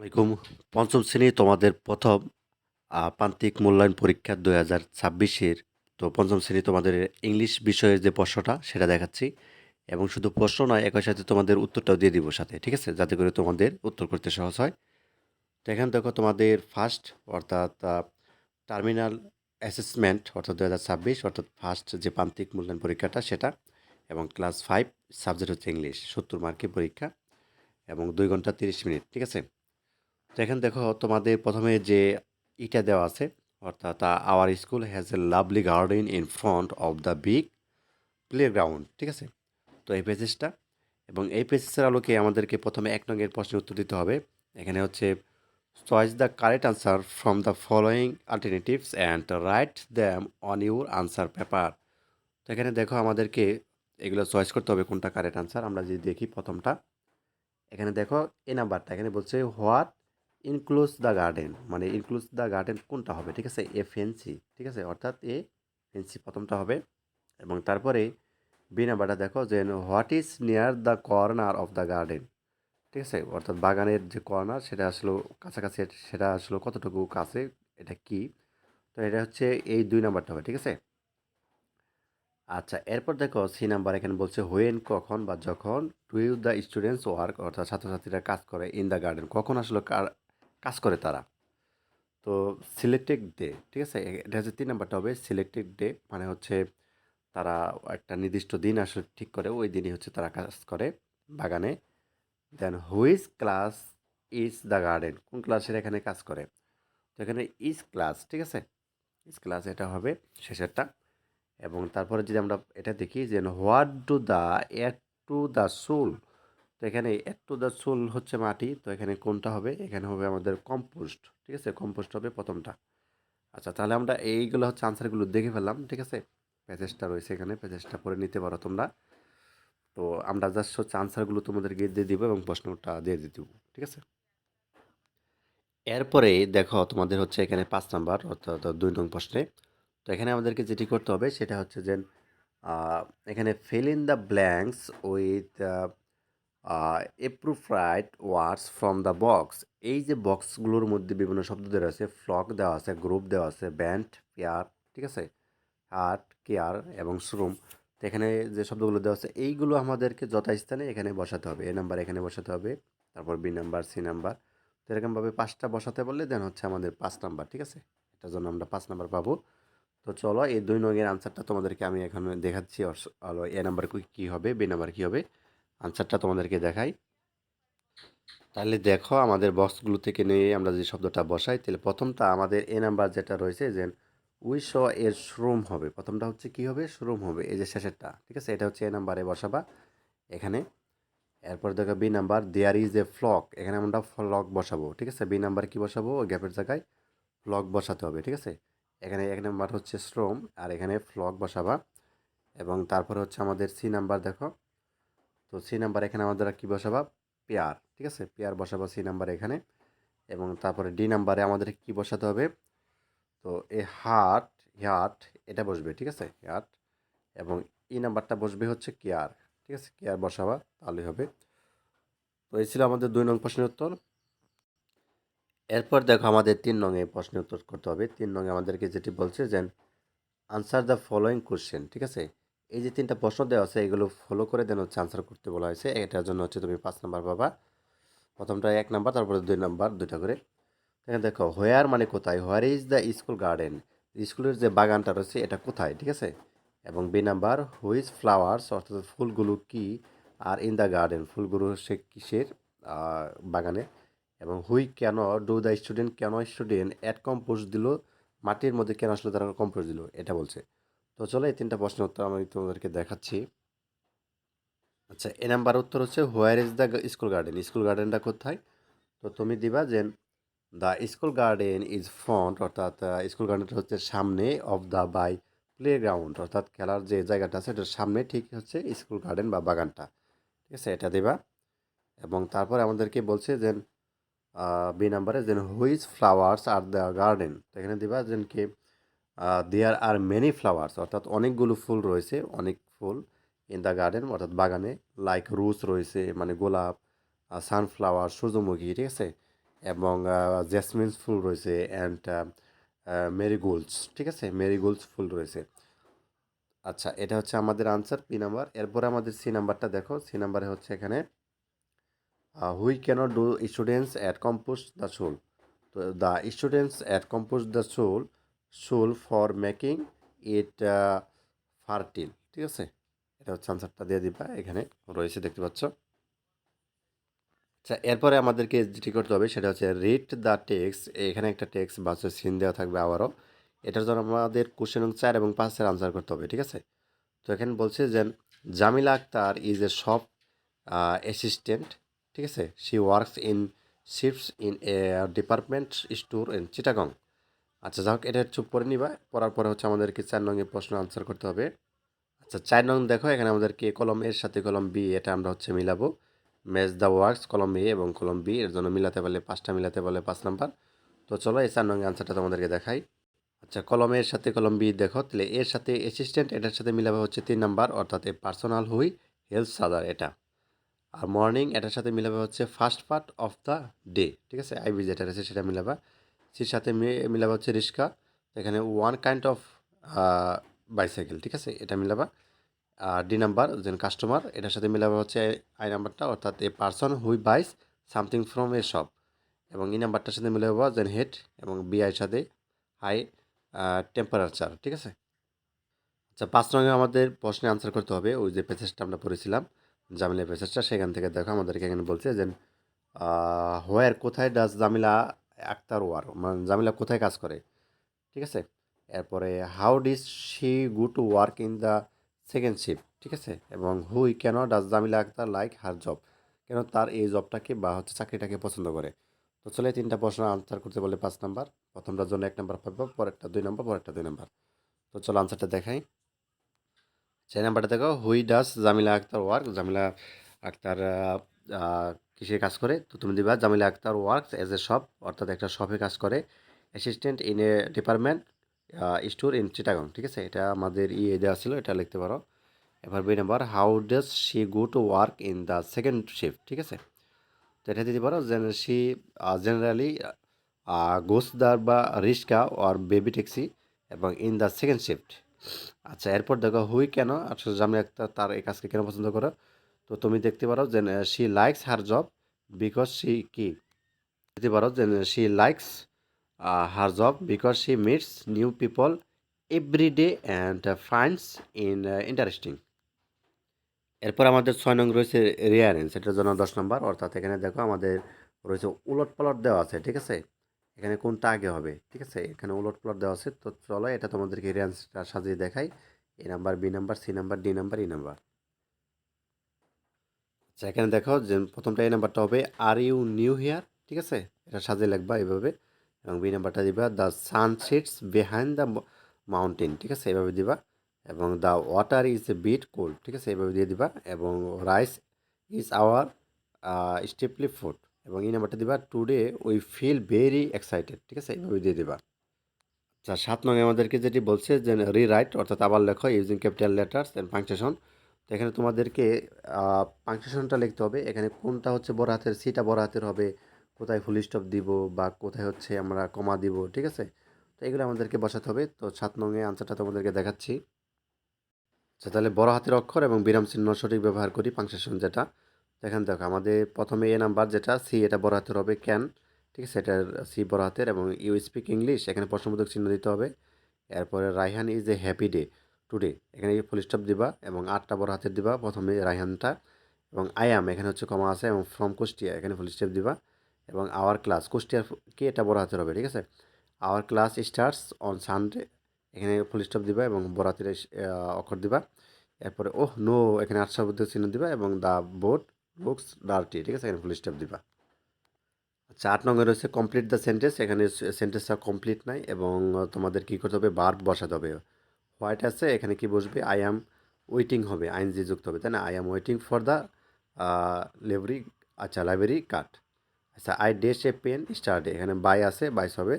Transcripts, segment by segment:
আসসালামাইকুম। পঞ্চম শ্রেণী তোমাদের প্রথম প্রান্তিক মূল্যায়ন পরীক্ষা 2026-এর। তো পঞ্চম শ্রেণী তোমাদের ইংলিশ বিষয়ের যে প্রশ্নটা সেটা দেখাচ্ছি, এবং শুধু প্রশ্ন নয়, একই সাথে তোমাদের উত্তরটাও দিয়ে দিব সাথে, ঠিক আছে, যাতে করে তোমাদের উত্তর করতে সহজ হয়। তো এখানে দেখো তোমাদের ফার্স্ট, অর্থাৎ টার্মিনাল অ্যাসেসমেন্ট, অর্থাৎ 2026, অর্থাৎ ফার্স্ট যে প্রান্তিক মূল্যায়ন পরীক্ষাটা সেটা, এবং ক্লাস 5 সাবজেক্ট হচ্ছে ইংলিশ, 70 মার্কের পরীক্ষা, এবং 2 ঘন্টা 30 মিনিট, ঠিক আছে। তো এখানে দেখো তোমাদের প্রথমে যে ইটা দেওয়া আছে, অর্থাৎ our school has a lovely garden in front of the big play ground, ঠিক আছে। তো এই পেজেসটা, এবং এই পেজেসের আলোকে আমাদেরকে প্রথমে 1 নং প্রশ্নের উত্তর দিতে হবে। এখানে হচ্ছে choice the correct answer from the following alternatives and right them on your answer paper. তো এখানে দেখো আমাদেরকে এগুলো চয়েস করতে হবে কোনটা কারেক্ট আনসার। আমরা যদি দেখি প্রথমটা, এখানে দেখো এই নাম্বারটা এখানে বলছে হোয়াট ইনক্লুজ দ্য গার্ডেন, মানে ইনক্লুজ দ্য গার্ডেন কোনটা হবে, ঠিক আছে, এ ফেন্সি, ঠিক আছে, অর্থাৎ এ ফেন্সি প্রথমটা হবে। এবং তারপরে বি নাম্বারটা দেখো যে what is near the corner of the garden, ঠিক আছে, অর্থাৎ বাগানের যে কর্নার সেটা আসলে কাছাকাছি, সেটা আসলে কতটুকু কাছে, এটা কি। তো এটা হচ্ছে এই 2 নাম্বারটা হবে, ঠিক আছে। আচ্ছা, এরপর দেখো সি নাম্বার, এখানে বলছে হোয়েন কখন বা যখন, do you the students work, অর্থাৎ ছাত্রছাত্রীরা কাজ করে, ইন দ্য গার্ডেন কখন আসলে কাজ করে তারা। তো সিলেক্টেড ডে, ঠিক আছে, এটা হচ্ছে 3 নাম্বারটা হবে সিলেক্টেড ডে, মানে হচ্ছে তারা একটা নির্দিষ্ট দিন আসলে ঠিক করে, ওই দিনই হচ্ছে তারা কাজ করে বাগানে। Then which class is the garden, কোন ক্লাসের এখানে কাজ করে। তো এখানে ইজ ক্লাস, ঠিক আছে, ইজ ক্লাস এটা হবে শেষেরটা। এবং তারপরে যদি আমরা এটা দেখি যে what do the add to the soul, তো এখানে এড টু দ্য সোল হচ্ছে মাটি, তো এখানে কোনটা হবে, এখানে হবে আমাদের কম্পোস্ট, ঠিক আছে, কম্পোস্ট হবে প্রথমটা। আচ্ছা, তাহলে আমরা এইগুলো হচ্ছে আনসারগুলো দেখে ফেললাম, ঠিক আছে। প্যাসেজটা রয়েছে এখানে, প্যাসেজটা পড়ে নিতে পারো তোমরা। তো আমরা জাস্ট হচ্ছে আনসারগুলো তোমাদেরকে দিয়ে দিব এবং প্রশ্নটা দিয়ে দিব, ঠিক আছে। এরপরে দেখো তোমাদের হচ্ছে এখানে 5 নাম্বার, অর্থাৎ 2 নং প্রশ্নে। তো এখানে আমাদেরকে যেটি করতে হবে সেটা হচ্ছে যে এখানে fill in the blanks with appropriate words from the box. এই যে বক্সগুলোর মধ্যে বিভিন্ন শব্দ দেওয়া আছে, ফ্লক দেওয়া আছে, গ্রুপ দেওয়া আছে, ব্যান্ড, পেয়ার, ঠিক আছে, আর্ট, কেয়ার এবং শ্রম। তো এখানে যে শব্দগুলো দেওয়া আছে এইগুলো আমাদেরকে যথাস্থানে এখানে বসাতে হবে। এ নাম্বার এখানে বসাতে হবে, তারপর বি নাম্বার, সি নাম্বার। তো এরকমভাবে 5টা বসাতে বললে দেন হচ্ছে আমাদের 5 নাম্বার, ঠিক আছে। এটার জন্য আমরা 5 নাম্বার পাবো। তো চলো এই 2 নংয়ের আনসারটা তোমাদেরকে আমি এখানে দেখাচ্ছি। হলো এ নাম্বার কী হবে, বি নাম্বার কী হবে, আনসারটা তোমাদেরকে দেখাই। তাহলে দেখো আমাদের বক্সগুলো থেকে নিয়ে আমরা যে শব্দটা বসাই, তাহলে প্রথমটা আমাদের এ নাম্বার যেটা রয়েছে যে উই শ এর শ্রম হবে, প্রথমটা হচ্ছে কি হবে, শ্রম হবে, এই যে শেষেরটা, ঠিক আছে, এটা হচ্ছে এ নাম্বারে বসাবা এখানে। এরপর দেখো B number there is a flock, এখানে আমরা ফ্লক বসাবো, ঠিক আছে, বি নাম্বার কি বসাবো, ওই গ্যাপের জায়গায় ফ্লক বসাতে হবে, ঠিক আছে। এখানে 1 নাম্বার হচ্ছে শ্রম, আর এখানে ফ্লক বসাবা। এবং তারপরে হচ্ছে আমাদের সি নাম্বার দেখো, তো সি নাম্বার এখানে আমাদের কি বসাবা, পেয়ার, ঠিক আছে, পেয়ার বসাবা সি নাম্বার এখানে। এবং তারপরে ডি নাম্বারে আমাদের কি বসাতে হবে, তো এ হার্ট, হার্ট এটা বসবে, ঠিক আছে, হার্ট। এবং ই নাম্বারটা বসবে হচ্ছে কেয়ার, ঠিক আছে, কেয়ার বসাবা তাহলে হবে। তো এই ছিল আমাদের 2 নং প্রশ্নের উত্তর। এরপর দেখো আমাদের 3 নংয়ে প্রশ্নের উত্তর করতে হবে। 3 নংয়ে আমাদেরকে যেটি বলছে যে আনসার দ্য ফলোয়িং কোশ্চেন, ঠিক আছে। এই যে 3টা প্রশ্ন দেওয়া আছে এগুলো ফলো করে দেন হচ্ছে আনসার করতে বলা হয়েছে। এটার জন্য হচ্ছে তুমি 5 নাম্বার পাবা। প্রথমটা 1 নাম্বার, তারপরে 2 নাম্বার, দুইটা করে। এখানে দেখো হোয়ার মানে কোথায়, হোয়ার ইজ দ্য স্কুল গার্ডেন, স্কুলের যে বাগানটা রয়েছে এটা কোথায়, ঠিক আছে। এবং বি নাম্বার হুইজ ফ্লাওয়ার্স, অর্থাৎ ফুলগুলো কি, আর ইন দ্য গার্ডেন ফুলগুলো সে কিসের বাগানে। এবং হুই কেন ডু দ্য স্টুডেন্ট, কেন স্টুডেন্ট অ্যাড কম্পোস্ট দিল, মাটির মধ্যে কেন আসলে তারা কম্পোস্ট দিল এটা বলছে। তো চলো এই 3টা প্রশ্নের উত্তর আমি তোমাদেরকে দেখাচ্ছি। আচ্ছা, এ নাম্বার উত্তর হচ্ছে where is the school garden, school গার্ডেনটা কোথায়। তো তুমি দিবা যে the school garden is front, অর্থাৎ স্কুল গার্ডেনটা হচ্ছে সামনে, of the by playground, অর্থাৎ খেলার যে জায়গাটা আছে এটার সামনে, ঠিক হচ্ছে স্কুল গার্ডেন বা বাগানটা, ঠিক আছে, এটা দেবা। এবং তারপরে আমাদেরকে বলছে যে বি নাম্বারে যে which flowers are the garden, তো এখানে দিবা যে কি দেয়ার আর মেনি ফ্লাওয়ার্স, অর্থাৎ অনেকগুলো ফুল রয়েছে, অনেক ফুল ইন দ্য গার্ডেন, অর্থাৎ বাগানে, লাইক রোজ রয়েছে মানে গোলাপ, সানফ্লাওয়ার সূর্যমুখী, ঠিক আছে। এবং জেসমিন ফুল রয়েছে অ্যান্ড মেরিগোল্ডস, ঠিক আছে, মেরিগোল্ডস ফুল রয়েছে। আচ্ছা, এটা হচ্ছে আমাদের আনসার পি নাম্বার। এরপরে আমাদের সি নাম্বারটা দেখো, সি নাম্বারে হচ্ছে এখানে who can't do students add compost the soul. তো the students add compost the soil for making it fertile, ঠিক আছে। এটা হচ্ছে আনসারটা দিয়ে দিবা, এখানে রয়েছে দেখতে পাচ্ছ। আচ্ছা, এরপরে আমাদেরকে যেটি করতে হবে সেটা হচ্ছে রিড দ্য টেক্সট। এখানে একটা টেক্সট বা হচ্ছে সিন দেওয়া থাকবে আবারও। এটার জন্য আমাদের কোশ্চেন নং 4 এবং 5-এর আনসার করতে হবে, ঠিক আছে। তো এখানে বলছে যে Jamila Akter is a shop assistant, ঠিক আছে, she works in shifts in a department store in Chittagong. আচ্ছা, যাই হোক, এটা চুপ করে নিবা। পড়ার পরে হচ্ছে আমাদেরকে 4 নংয়ের প্রশ্ন আনসার করতে হবে। আচ্ছা, 4 নং দেখো, এখানে আমাদেরকে কলম এর সাথে কলম বি এটা আমরা হচ্ছে মিলাবো। ম্যাচ দ্য ওয়ার্কস কলম এ এবং কলম বি এর জন্য মিলাতে পারলে 5টা, মিলাতে পারলে 5 নাম্বার। তো চলো এই 4 নংয়ের আনসারটা তোমাদেরকে দেখাই। আচ্ছা, কলমের সাথে কলম বি দেখো, তাহলে এর সাথে অ্যাসিস্ট্যান্ট এটার সাথে মিলাবে হচ্ছে 3 নাম্বার, অর্থাৎ এ পার্সোনাল হুই হেল্পস আদার এটা। আর মর্নিং এটার সাথে মিলাবে হচ্ছে first part of the day, ঠিক আছে, আইবি যেটা আছে সেটা মিলাবা। সির সাথে মিলাবে হচ্ছে রিক্সা, এখানে ওয়ান কাইন্ড অফ বাইসাইকেল, ঠিক আছে, এটা মিলাবা। আর ডি নাম্বার যেন কাস্টমার এটার সাথে মিলাবে হচ্ছে আই নাম্বারটা, অর্থাৎ a person who buys something from a shop. এবং ই নাম্বারটার সাথে মিলাবো যেন হেড, এবং বি আইয়ের সাথে হাই টেম্পারেচার, ঠিক আছে। আচ্ছা, 5 রঙে আমাদের প্রশ্নে আনসার করতে হবে ওই যে প্যাসেজটা আমরা পড়েছিলাম, জামিলা প্যাসেজটা, সেখান থেকে দেখো আমাদেরকে এখানে বলছে যে হোয়ার কোথায় ডাজ জামিলা আক্তার ওয়ার, মানে জামিলা কোথায় কাজ করে, ঠিক আছে। এরপরে how does she go to work in the second shift, ঠিক আছে। এবং হুই কেন does Jamila Akter like her job, কেন তার এই জবটাকে বা হচ্ছে চাকরিটাকে পছন্দ করে। তো চলে 3টা প্রশ্ন আনসার করতে বলে 5 নাম্বার, প্রথমটার জন্য 1 নাম্বার পাবো, পরেরটা 2 নাম্বার, পরেরটা 2 নাম্বার। তো চলো আনসারটা দেখাই। সেই নাম্বারটা দেখো, who does Jamila Akter work, Jamila Akter কিসে কাজ করে। তো তুমি দিবা Jamila Akter works as a shop, অর্থাৎ একটা শপে কাজ করে, assistant in a department store in Chittagong, ঠিক আছে, এটা আমাদের দেওয়া ছিল, এটা লিখতে পারো। এবার B number, how does she go to work in the second shift, ঠিক আছে। তো এটা দিতে পারো যে শি জেনারেলি গোস দ্য বা রিক্সা অর বেবি ট্যাক্সি এবং ইন দ্য সেকেন্ড শিফট। আচ্ছা, এরপর দেখো হুই কেন আসলে জামিলা আক্তার তার এই কাজকে কেন পছন্দ করো। তো তুমি দেখতে পারো যে she likes her job because she কি, দিতে পারো যে she likes her job because she meets new people every day and finds in interesting. এরপর আমাদের 6 নং রয়েছে রিয়ারেন্স, এটার জন্য 10 নম্বর, অর্থাৎ এখানে দেখো আমাদের রয়েছে উলট পালট দেওয়া আছে, ঠিক আছে, এখানে কোনটা আগে হবে, ঠিক আছে, এখানে উলট পালট দেওয়া আছে। তো চলো এটা তোমাদেরকে রিয়ারেন্সটা সাজিয়ে দেখাই। A number, B number, C number, D number, E number. আচ্ছা, এখানে দেখো যে প্রথমটা এই নাম্বারটা হবে আর ইউ নিউ হিয়ার, ঠিক আছে, এটা সাজিয়ে লিখবা এইভাবে। এবং বি নাম্বারটা দিবা the sun sets behind the mountain, ঠিক আছে, এভাবে দিবা। এবং the water is a bit cold, ঠিক আছে, এভাবে দিয়ে দিবা। এবং rice is our staple food. এবং এই নাম্বারটা দিবা today we feel very excited, ঠিক আছে, এভাবে দিয়ে দিবা। আচ্ছা, 7 নং আমাদেরকে যেটি বলছে যে রিরাইট, অর্থাৎ আবার লেখো using capital letters and punctuation. তো এখানে তোমাদেরকে পাংচুয়েশনটা লিখতে হবে, এখানে কোনটা হচ্ছে বড় হাতের, সিটা বড় হাতের হবে, কোথায় ফুল স্টপ দিব বা কোথায় হচ্ছে আমরা কমা দিব, ঠিক আছে। তো এগুলো আমাদেরকে বসাতে হবে। তো 7 নংয়ে আনসারটা তোমাদেরকে দেখাচ্ছি। আচ্ছা, তাহলে বড় হাতের অক্ষর এবং বিরাম চিহ্ন সঠিক ব্যবহার করি পাংচুয়েশন যেটা। তো এখানে দেখো আমাদের প্রথমে এ নাম্বার যেটা সি, এটা বড় হাতের হবে ক্যান, ঠিক আছে, এটার সি বড় হাতের। এবং ইউ স্পিক ইংলিশ, এখানে প্রশ্নবোধক চিহ্ন দিতে হবে। এরপরে Raihan is a happy day today, এখানে ফুল স্টপ দিবা এবং 8টা বড় হাতের দিবা প্রথমে রায়হানটা। এবং আই অ্যাম, এখানে হচ্ছে কমা আছে, এবং ফ্রম কুষ্টিয়া, এখানে ফুল স্টপ দিবা। এবং আওয়ার ক্লাস, কুষ্টিয়ার কি এটা বড় হাতের হবে, ঠিক আছে। Our class starts on Sunday, এখানে ফুল স্টপ দিবা এবং বড় হাতের অক্ষর দিবা। এরপরে ওহ নো, এখানে 8টা শব্দের চিহ্ন দিবা। এবং দ্য বোট লুকস ডার্টি, ঠিক আছে, এখানে ফুল স্টপ দিবা। আচ্ছা, 8 নম্বরে রয়েছে কমপ্লিট দ্য সেন্টেন্স, এখানে সেন্টেন্সটা কমপ্লিট নাই এবং তোমাদের কী করতে হবে, ভার্ব বসাতে হবে। হোয়াইট আছে, এখানে কি বসবে, আই অ্যাম ওয়েটিং হবে, আইএনজি যুক্ত হবে, তাই না, I am waiting for the library, আচ্ছা লাইব্রেরি কার্ড। আচ্ছা, I does a pen yesterday, এখানে বাই আছে, বাইস হবে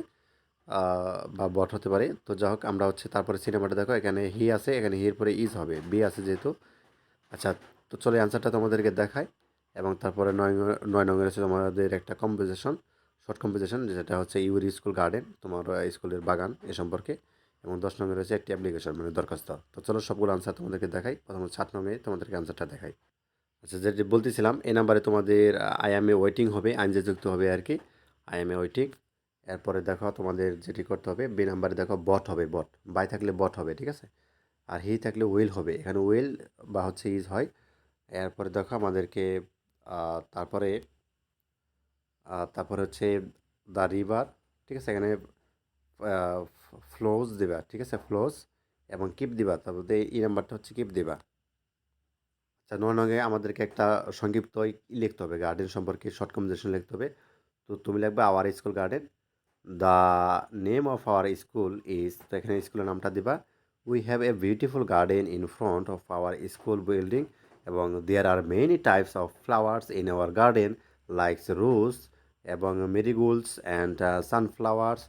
বা বট হতে পারে। তো যাই হোক, আমরা হচ্ছে তারপরে সিনেমাটা দেখো, এখানে হি আছে, এখানে হির পরে ইজ হবে, বি আছে যেহেতু। আচ্ছা, তো চলে অ্যান্সারটা তোমাদেরকে দেখায়। এবং তারপরে 9 নম্বরে হচ্ছে তোমাদের একটা কম্পোজিশন, শর্ট কম্পোজিশন, যেটা হচ্ছে ইউর স্কুল গার্ডেন, তোমার স্কুলের বাগান এ সম্পর্কে। এবং 10 নং রয়েছে একটি অ্যাপ্লিকেশন মানে দরখাস্ত। তো চলো সবগুলো আনসার তোমাদেরকে দেখাই। প্রথমে 7 নং তোমাদেরকে আনসারটা দেখাই। আচ্ছা, যেটি বলতেছিলাম এই নাম্বারে তোমাদের আই এম এ ওয়েটিং হবে, আইনজে যুক্ত হবে আর কি, আই এম এ ওয়েটিং। এরপরে দেখো তোমাদের যেটি করতে হবে, বি নাম্বারে দেখো বট হবে, বট বাই থাকলে বট হবে, ঠিক আছে। আর হি থাকলে উইল হবে, এখানে উইল বা হচ্ছে ইজ হয়। এরপরে দেখো আমাদেরকে তারপরে তারপরে হচ্ছে দ্য রিভার, ঠিক আছে, এখানে ফ্লোজ দিবা, ঠিক আছে, ফ্লোজ, এবং কিপ দিবা, তারপরে এই নাম্বারটা হচ্ছে কিপ দিবা। আচ্ছা, 9 নং আমাদেরকে একটা সংক্ষিপ্ত লিখতে হবে, গার্ডেন সম্পর্কে শর্ট কনভারসেশন লিখতে হবে। তো তুমি লিখবে our school garden, the name of our school is, তো এখানে স্কুলের নামটা দিবা। We have a beautiful garden in front of our school building, এবং there are many types of flowers in our garden likes rose এবং marigolds and sunflowers.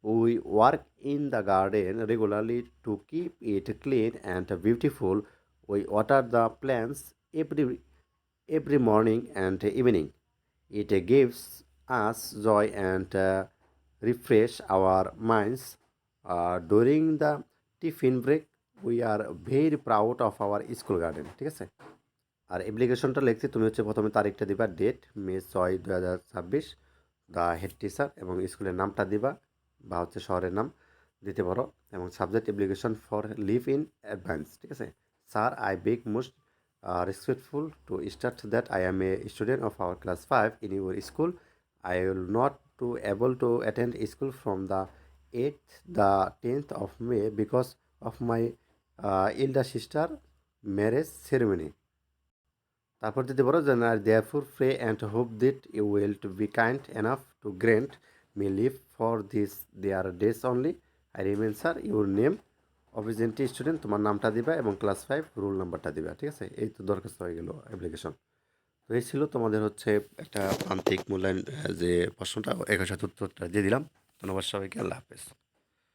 We work in the garden regularly to keep it clean and beautiful. We water the plants every morning and evening. It gives us joy and refresh our minds during the tiffin break. We are very proud of our school garden, ঠিক আছে। আর অ্যাপ্লিকেশনটা লিখছি, তুমি হচ্ছে প্রথমে তারিখটা দিবা, date May 6, 2026, the head teacher, এবং স্কুলের নামটা দিবা বা হচ্ছে শহরের নাম দিতে পারো, এবং subject application for live in advance, ঠিক আছে। Sir, I beg most respectful to start that I am a student of our class 5 in your school. I will not to able to attend school from the 8th the 10th of May because of my elder sister marriage ceremony. তারপর যদি বলো যে না, therefore pray and hope that you will to be kind enough to grant me leave for this their days only. I remain sir your name, obedient student, তোমার নামটা দিবা এবং class 5 role নাম্বারটা দিবা, ঠিক আছে। এই তো দরখাস্ত হয়ে গেল অ্যাপ্লিকেশন। তো এই ছিল তোমাদের হচ্ছে একটা প্রান্তিক মূল্যায়ন যে প্রশ্নটা, একই সাথে উত্তরটা দিয়ে দিলাম। ধন্যবাদ সবাইকে, আল্লাহ হাফেজ।